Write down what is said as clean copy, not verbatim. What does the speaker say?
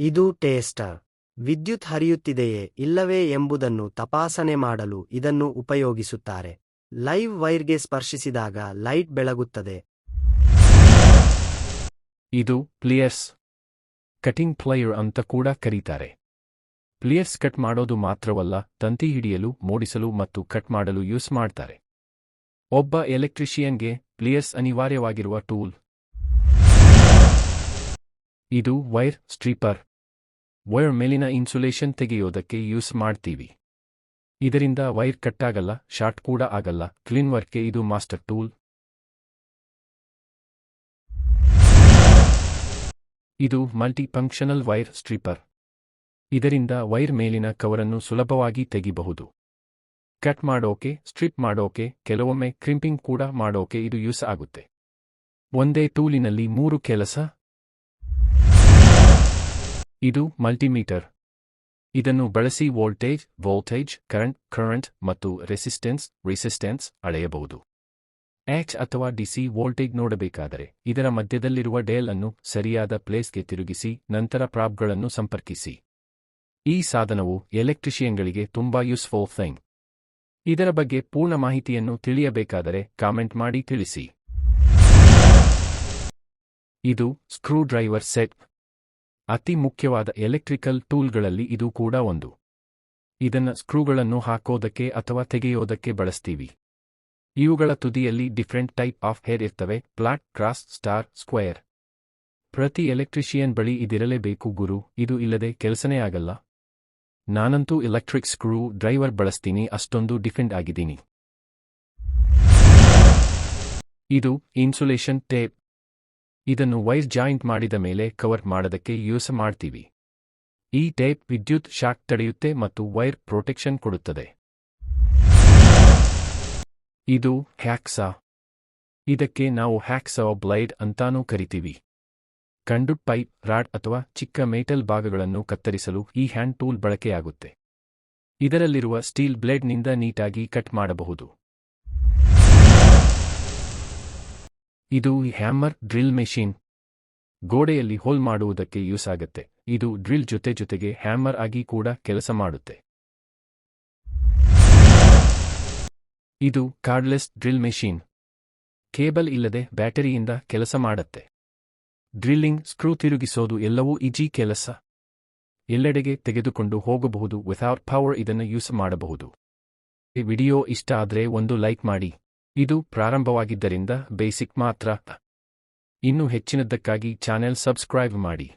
ಇದು ಟೇಸ್ಟರ್. ವಿದ್ಯುತ್ ಹರಿಯುತ್ತಿದೆಯೇ ಇಲ್ಲವೇ ಎಂಬುದನ್ನು ತಪಾಸಣೆ ಮಾಡಲು ಇದನ್ನು ಉಪಯೋಗಿಸುತ್ತಾರೆ. ಲೈವ್ ವೈರ್ಗೆ ಸ್ಪರ್ಶಿಸಿದಾಗ ಲೈಟ್ ಬೆಳಗುತ್ತದೆ. ಇದು ಪ್ಲಿಯರ್ಸ್. ಕಟಿಂಗ್ ಪ್ಲೈಯರ್ ಅಂತ ಕೂಡ ಕರೀತಾರೆ. ಪ್ಲಿಯರ್ಸ್ ಕಟ್ ಮಾಡೋದು ಮಾತ್ರವಲ್ಲ, ತಂತಿ ಹಿಡಿಯಲು, ಮೋಡಿಸಲು ಮತ್ತು ಕಟ್ ಮಾಡಲು ಯೂಸ್ ಮಾಡ್ತಾರೆ. ಒಬ್ಬ ಎಲೆಕ್ಟ್ರಿಷಿಯನ್ಗೆ ಪ್ಲಿಯರ್ಸ್ ಅನಿವಾರ್ಯವಾಗಿರುವ ಟೂಲ್. ಇದು ವೈರ್ ಸ್ಟ್ರೀಪರ್. ವೈರ್ ಮೇಲಿನ ಇನ್ಸುಲೇಷನ್ ತೆಗೆಯೋದಕ್ಕೆ ಯೂಸ್ ಮಾಡ್ತೀವಿ. ಇದರಿಂದ ವೈರ್ ಕಟ್ಟಾಗಲ್ಲ, ಶಾರ್ಟ್ ಕೂಡ ಆಗಲ್ಲ. ಕ್ಲೀನ್ ವರ್ಕ್ಗೆ ಇದು ಮಾಸ್ಟರ್ ಟೂಲ್. ಇದು ಮಲ್ಟಿ ಫಂಕ್ಷನಲ್ ವೈರ್ ಸ್ಟ್ರೀಪರ್. ಇದರಿಂದ ವೈರ್ ಮೇಲಿನ ಕವರನ್ನು ಸುಲಭವಾಗಿ ತೆಗಿಬಹುದು. ಕಟ್ ಮಾಡೋಕೆ, ಸ್ಟ್ರಿಪ್ ಮಾಡೋಕೆ, ಕೆಲವೊಮ್ಮೆ ಕ್ರಿಂಪಿಂಗ್ ಕೂಡ ಮಾಡೋಕೆ ಇದು ಯೂಸ್ ಆಗುತ್ತೆ. ಒಂದೇ ಟೂಲಿನಲ್ಲಿ 3 ಕೆಲಸ. ಇದು ಮಲ್ಟಿಮೀಟರ್. ಇದನ್ನು ಬಳಸಿ ವೋಲ್ಟೇಜ್, ಕರೆಂಟ್ ಮತ್ತು ರೆಸಿಸ್ಟೆನ್ಸ್ ಅಳೆಯಬಹುದು. ಎಚ್ ಅಥವಾ ಡಿಸಿ ವೋಲ್ಟೇಜ್ ನೋಡಬೇಕಾದರೆ ಇದರ ಮಧ್ಯದಲ್ಲಿರುವ ಡಯಲ್ ಅನ್ನು ಸರಿಯಾದ ಪ್ಲೇಸ್ಗೆ ತಿರುಗಿಸಿ, ನಂತರ ಪ್ರಾಬ್ಗಳನ್ನು ಸಂಪರ್ಕಿಸಿ. ಈ ಸಾಧನವು ಎಲೆಕ್ಟ್ರಿಷಿಯನ್ಗಳಿಗೆ ತುಂಬಾ ಯೂಸ್ಫುಲ್ ಥಿಂಗ್. ಇದರ ಬಗ್ಗೆ ಪೂರ್ಣ ಮಾಹಿತಿಯನ್ನು ತಿಳಿಯಬೇಕಾದರೆ ಕಾಮೆಂಟ್ ಮಾಡಿ ತಿಳಿಸಿ. ಇದು ಸ್ಕ್ರೂ ಡ್ರೈವರ್ ಸೆಟ್. ಅತಿ ಮುಖ್ಯವಾದ ಎಲೆಕ್ಟ್ರಿಕಲ್ ಟೂಲ್ಗಳಲ್ಲಿ ಇದು ಕೂಡ ಒಂದು. ಇದನ್ನ ಸ್ಕ್ರೂಗಳನ್ನು ಹಾಕೋದಕ್ಕೆ ಅಥವಾ ತೆಗೆಯೋದಕ್ಕೆ ಬಳಸ್ತೀವಿ. ಇವುಗಳ ತುದಿಯಲ್ಲಿ ಡಿಫರೆಂಟ್ ಟೈಪ್ ಆಫ್ ಹೇರ್ ಇರ್ತವೆ: ಫ್ಲಾಟ್, ಕ್ರಾಸ್, ಸ್ಟಾರ್, ಸ್ಕ್ವೇರ್. ಪ್ರತಿ ಎಲೆಕ್ಟ್ರಿಷಿಯನ್ ಬಳಿ ಇದಿರಲೇಬೇಕು ಗುರು, ಇದು ಇಲ್ಲದೆ ಕೆಲಸನೇ ಆಗಲ್ಲ. ನಾನಂತೂ ಎಲೆಕ್ಟ್ರಿಕ್ ಸ್ಕ್ರೂ ಡ್ರೈವರ್ ಬಳಸ್ತೀನಿ, ಅಷ್ಟೊಂದು ಡಿಫೆಂಡ್ ಆಗಿದ್ದೀನಿ. ಇದು ಇನ್ಸುಲೇಷನ್ ಟೇಪ್. ಇದನ್ನು ವೈರ್ ಜಾಯಿಂಟ್ ಮಾಡಿದ ಮೇಲೆ ಕವರ್ ಮಾಡೋದಕ್ಕೆ ಯೂಸ್ ಮಾಡ್ತೀವಿ. ಈ ಟೇಪ್ ವಿದ್ಯುತ್ ಶಾಕ್ ತಡೆಯುತ್ತೆ ಮತ್ತು ವೈರ್ ಪ್ರೊಟೆಕ್ಷನ್ ಕೊಡುತ್ತದೆ. ಇದು ಹ್ಯಾಕ್ಸಾ. ಇದಕ್ಕೆ ನಾವು ಹ್ಯಾಕ್ಸಾ ಬ್ಲೇಡ್ ಅಂತಾನೂ ಕರಿತೀವಿ. ಕಂಡುಟ್ ಪೈಪ್, ರಾಡ್ ಅಥವಾ ಚಿಕ್ಕ ಮೇಟಲ್ ಭಾಗಗಳನ್ನು ಕತ್ತರಿಸಲು ಈ ಹ್ಯಾಂಡ್ ಟೂಲ್ ಬಳಕೆಯಾಗುತ್ತೆ. ಇದರಲ್ಲಿರುವ ಸ್ಟೀಲ್ ಬ್ಲೇಡ್ನಿಂದ ನೀಟಾಗಿ ಕಟ್ ಮಾಡಬಹುದು. ಇದು ಹ್ಯಾಮರ್ ಡ್ರಿಲ್ ಮೆಷಿನ್. ಗೋಡೆಯಲ್ಲಿ ಹೋಲ್ ಮಾಡುವುದಕ್ಕೆ ಯೂಸ್ ಆಗುತ್ತೆ. ಇದು ಡ್ರಿಲ್ ಜೊತೆಗೆ ಹ್ಯಾಮರ್ ಆಗಿ ಕೂಡ ಕೆಲಸ ಮಾಡುತ್ತೆ. ಇದು ಕಾರ್ಡ್ಲೆಸ್ ಡ್ರಿಲ್ ಮೆಷಿನ್. ಕೇಬಲ್ ಇಲ್ಲದೆ ಬ್ಯಾಟರಿಯಿಂದ ಕೆಲಸ ಮಾಡುತ್ತೆ. ಡ್ರಿಲ್ಲಿಂಗ್, ಸ್ಕ್ರೂ ತಿರುಗಿಸೋದು ಎಲ್ಲವೂ ಈಜಿ ಕೆಲಸ. ಎಲ್ಲೆಡೆಗೆ ತೆಗೆದುಕೊಂಡು ಹೋಗಬಹುದು. ವಿಥೌಟ್ ಪವರ್ ಇದನ್ನು ಯೂಸ್ ಮಾಡಬಹುದು. ಈ ವಿಡಿಯೋ ಇಷ್ಟ ಆದ್ರೆ ಒಂದು ಲೈಕ್ ಮಾಡಿ. ಇದು ಪ್ರಾರಂಭವಾಗಿದ್ದರಿಂದ ಬೇಸಿಕ್ ಮಾತ್ರ. ಇನ್ನೂ ಹೆಚ್ಚಿನದಕ್ಕಾಗಿ ಚಾನೆಲ್ ಸಬ್ಸ್ಕ್ರೈಬ್ ಮಾಡಿ.